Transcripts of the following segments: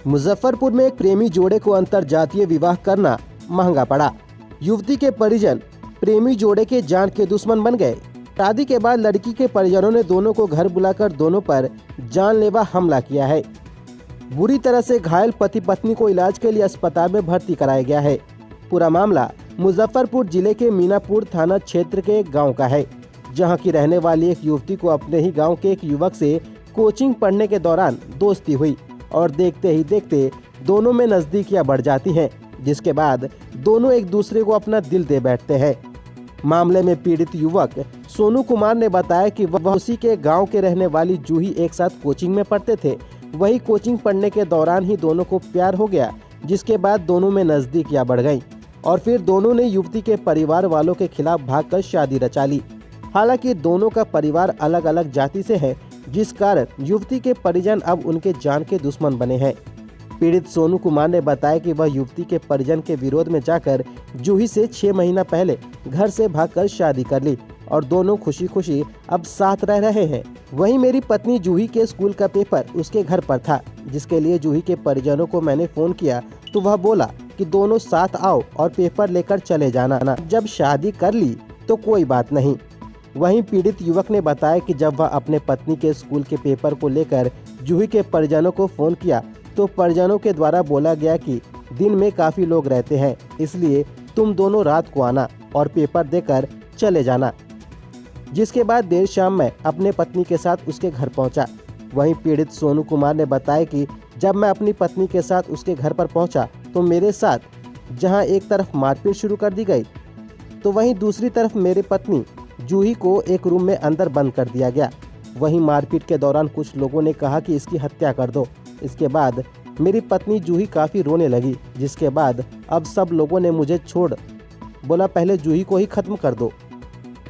मुजफ्फरपुर में एक प्रेमी जोड़े को अंतरजातीय विवाह करना महंगा पड़ा। युवती के परिजन प्रेमी जोड़े के जान के दुश्मन बन गए। शादी के बाद लड़की के परिजनों ने दोनों को घर बुलाकर दोनों पर जानलेवा हमला किया है। बुरी तरह से घायल पति पत्नी को इलाज के लिए अस्पताल में भर्ती कराया गया है। पूरा मामला मुजफ्फरपुर जिले के मीनापुर थाना क्षेत्र के एक गाँव का है, जहाँ की रहने वाली एक युवती को अपने ही गाँव के एक युवक से कोचिंग पढ़ने के दौरान दोस्ती हुई और देखते ही देखते दोनों में नजदीकियां बढ़ जाती हैं, जिसके बाद दोनों एक दूसरे को अपना दिल दे बैठते हैं। मामले में पीड़ित युवक सोनू कुमार ने बताया कि वह उसी के गांव के रहने वाली जूही एक साथ कोचिंग में पढ़ते थे। वही कोचिंग पढ़ने के दौरान ही दोनों को प्यार हो गया, जिसके बाद दोनों में नजदीकियां बढ़ गईं और फिर दोनों ने युवती के परिवार वालों के खिलाफ भागकर शादी रचा ली। हालांकि दोनों का परिवार अलग अलग जाति से है, जिस कारण युवती के परिजन अब उनके जान के दुश्मन बने हैं। पीड़ित सोनू कुमार ने बताया कि वह युवती के परिजन के विरोध में जाकर जूही से 6 महीना पहले घर से भागकर शादी कर ली और दोनों खुशी खुशी अब साथ रह रहे हैं। वहीं मेरी पत्नी जूही के स्कूल का पेपर उसके घर पर था, जिसके लिए जूही के परिजनों को मैंने फोन किया तो वह बोला कि दोनों साथ आओ और पेपर लेकर चले जाना। जब शादी कर ली तो कोई बात नहीं। वहीं पीड़ित युवक ने बताया कि जब वह अपने पत्नी के स्कूल के पेपर को लेकर जूही के परिजनों को फोन किया तो परिजनों के द्वारा बोला गया कि दिन में काफी लोग रहते हैं, इसलिए तुम दोनों रात को आना और पेपर देकर चले जाना। जिसके बाद देर शाम मैं अपने पत्नी के साथ उसके घर पहुंचा। वहीं पीड़ित सोनू कुमार ने बताया कि जब मैं अपनी पत्नी के साथ उसके घर पर पहुंचा तो मेरे साथ जहां एक तरफ मारपीट शुरू कर दी गई, तो वहीं दूसरी तरफ मेरी पत्नी जूही को एक रूम में अंदर बंद कर दिया गया। वहीं मारपीट के दौरान कुछ लोगों ने कहा कि इसकी हत्या कर दो। इसके बाद मेरी पत्नी जूही काफ़ी रोने लगी, जिसके बाद अब सब लोगों ने मुझे छोड़ बोला पहले जूही को ही ख़त्म कर दो।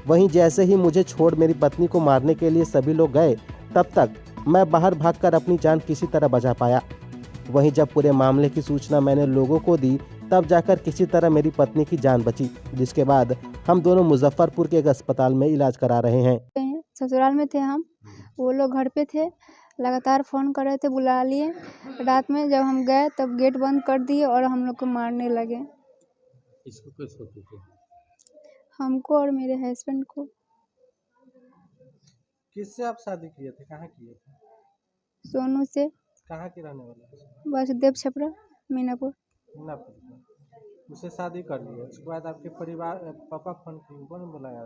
वहीं जैसे ही मुझे छोड़ मेरी पत्नी को मारने के लिए सभी लोग गए, तब तक मैं बाहर भागकर अपनी जान किसी तरह बचा पाया। वहीं जब पूरे मामले की सूचना मैंने लोगों को दी, तब जाकर किसी तरह मेरी पत्नी की जान बची, जिसके बाद हम दोनों मुजफ्फरपुर के एक अस्पताल में इलाज करा रहे हैं। ससुराल में थे हम, वो लोग घर पे थे, लगातार फ़ोन कर रहे थे, बुला लिए। रात में जब हम गए तब गेट बंद कर दिए और हम लोग को मारने लगे। किसको पीटे? हमको और मेरे हस्बैंड को। किससे आप शादी किए थे? कहाँ किए थे? सोनू से। कहाँ के रहने वाले हैं? वासुदेव छपरा, मीनापुर। उससे शादी कर ली है। उसके बाद आपके परिवार पापा फोन किए, कौन बुलाया?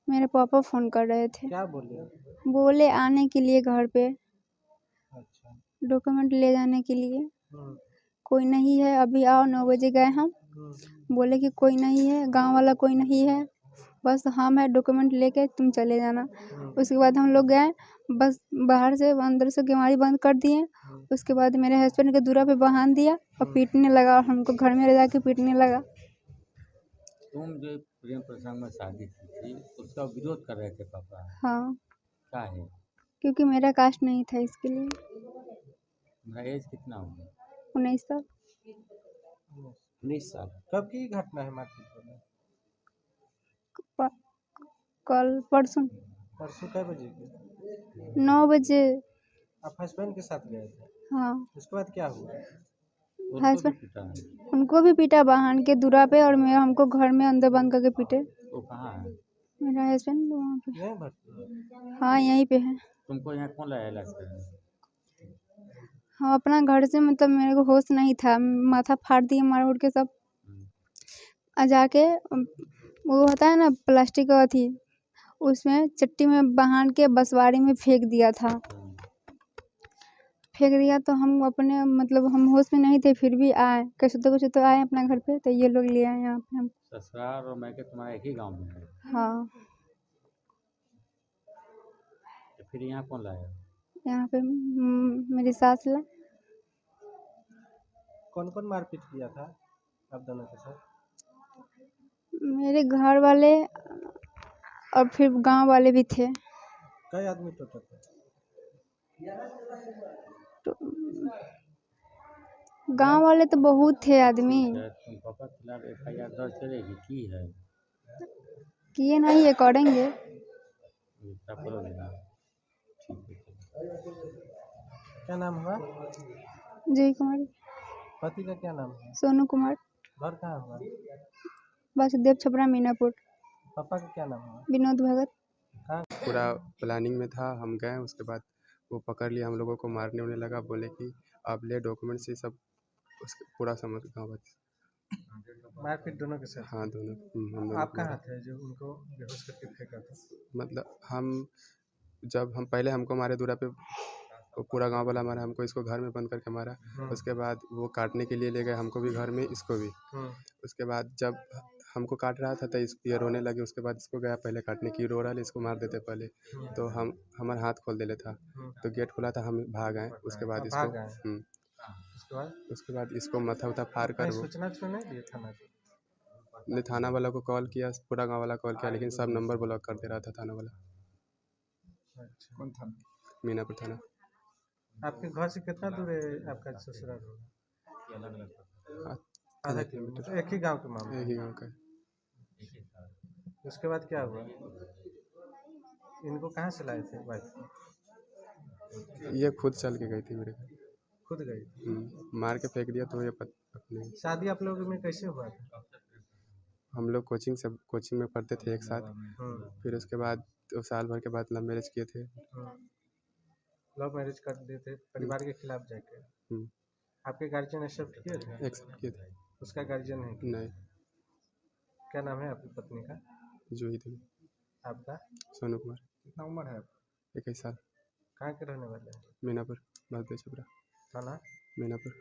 मेरे पापा फ़ोन कर रहे थे। क्या बोले? बोले आने के लिए घर पे, अच्छा। डॉक्यूमेंट ले जाने के लिए। कोई नहीं है, अभी आओ, 9 बजे गए हम। बोले कि कोई नहीं है, गांव वाला कोई नहीं है, बस हम है, डॉक्यूमेंट लेके तुम चले जाना। उसके बाद हम लोग गए, बस बाहर से अंदर से केवाड़ी बंद कर दिए। उसके बाद मेरे हस्बैंड के दूरा पे बांध दिया और पीटने लगा और हमको घर में ले जाके पीटने लगा। तुम जो प्रेम प्रसंग में शादी की थी, उसका विरोध कर रहे थे पापा? हाँ। क्या है? क्योंकि मेरा कास्ट नहीं था, इसके लिए। तुम्हारा एज कितना होगा? 19 साल। 19 साल। कब की घटना है मारपीट में? कल परसों। परसों कै बजे की? 9 बजे। आप हस्बैंड के साथ गए थे? हाँ। उसके बाद क्या हुआ? हस्बैंड उनको भी पीटा बाहन के दूरा पे और मैं हमको घर में अंदर बंद करके पीटे। वो कहाँ है? मेरा हस्बैंड वहाँ पे। नहीं भर्ती? हाँ, यहीं पे है। तुमको यहाँ कौन लाया इलाज करने? हाँ, अपना घर से, मतलब मेरे को होश नहीं था, माथा फाड़ दिए मार उड़ के सब। जाके वो होता है ना प्लास्टिक का थी, उसमें चट्टी में बांध के बसवाड़ी में फेंक दिया था। फेंक दिया तो हम अपने, मतलब हम होश में नहीं थे, फिर भी आए, कैसे तो आए अपना घर पे, तो ये लोग ले आए यहाँ पे। हम ससुराल और मैके तुम्हारा एक ही गांव में है? हाँ। तो फिर यहाँ कौन लाया? यहाँ पे मेरी सास ला। कौन कौन मारपीट किया था आप दोनों के साथ? मेरे घर वाले और फिर गांव वाले भी थे। कई आदमी टोटल थे? गांव वाले तो बहुत थे आदमी। तुम पापा के खिलाफ FIR दर्ज करेगी की है? किए नहीं, ये करेंगे। क्या? ठीक है। क्या नाम हुआ? जय कुमारी। पति का क्या नाम है? सोनू कुमार। घर कहाँ हुआ? वासुदेव छपरा मीनापुर। पापा का क्या नाम है? विनोद भगत। कहाँ? पूरा प्लानिंग में था, हम गए, उसके बाद वो पकड़ लिया, हम लोगों को मारने उड़ने लगा, बोले कि आप ले डॉक्यूमेंट्स ये सब, उसके पूरा समझ गाँव। मारपीट दोनों के साथ? हाँ दोनों। हम दोनों आप कहाँ थे जो उनको बेहोश करके फेंका था? मतलब हम पहले हमको मारे दूरा पे, वो पूरा गांव वाला मारा हमको, इसको घर में बंद करके मारा। उसके बाद वो काटने के लिए ले गए हमको भी घर में, इसको भी। उसके बाद जब हमको काट रहा था तो ये रोने लगे, उसके बाद इसको गया पहले काटने की, रो रहा है, इसको मार देते पहले। तो हमारा हाथ खोल देले था, तो गेट खुला था, हम भाग आए। उसके बाद उसके बाद इसको माथा उथा फाड़ कर सूचना नहीं दिया थाना को? ने थाना वाला को कॉल किया, पूरा गांव वाला कॉल किया, लेकिन सब नंबर ब्लॉक कर दे रहा था थाना वाला। कौन थाना? मीनापुर थाना। आपके घर से कितना दूर है आपका ससुराल? आधा किलोमीटर। एक ही गांव के मामले? एक ही गाँव का। उसके बाद क्या हुआ? इनको कहाँ से लाए थे वाइफ? ये खुद चल के गई थी मेरे घर। खुद गई? मार के फेंक दिया तो ये अपने। शादी आप लोगों में कैसे हुआ था? हम लोग कोचिंग में पढ़ते थे एक साथ। फिर उसके बाद 2 साल भर के बाद लव मैरिज किए थे। लव मैरिज कर दिए थे परिवार के खिलाफ जाके? आपके गार्जियन एक्सेप्ट किए थे? एक्सेप्ट किए थे। उसका गार्जियन है? नहीं। क्या नाम है आपकी पत्नी का? जूही थी। आपका? सोनू कुमार। कितना उम्र है? 21 साल। कहाँ के रहने वाले हैं? मीनापुर, वासुदेव छपरा। थाना? मीनापुर।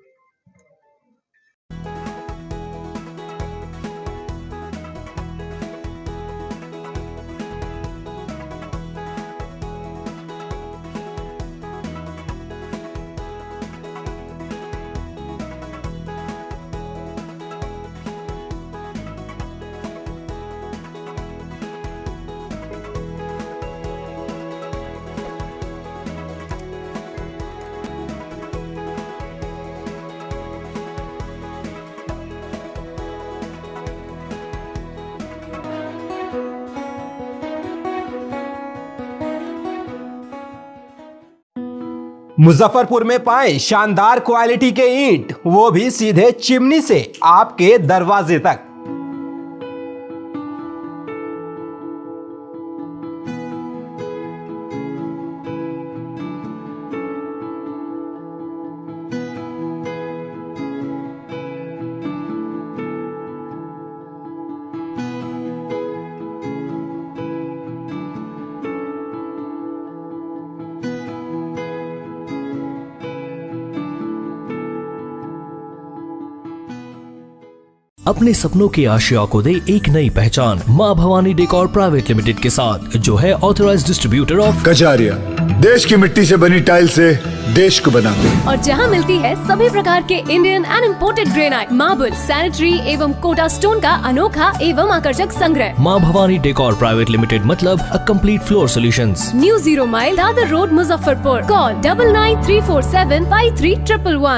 मुजफ्फरपुर में पाएं शानदार क्वालिटी के ईंट, वो भी सीधे चिमनी से आपके दरवाजे तक। अपने सपनों की आशिया को दे एक नई पहचान मां भवानी डेकोर प्राइवेट लिमिटेड के साथ, जो है ऑथराइज्ड डिस्ट्रीब्यूटर ऑफ कजारिया। देश की मिट्टी से बनी टाइल से देश को बनाते हैं। और जहां मिलती है सभी प्रकार के Indian and imported granite, marble, sanitary एवं कोटा स्टोन का अनोखा एवं आकर्षक संग्रह। मां भवानी डेकोर प्राइवेट लिमिटेड मतलब a complete floor solutions. New 0 mile Dadar road Muzaffarpur. Call 9934753111।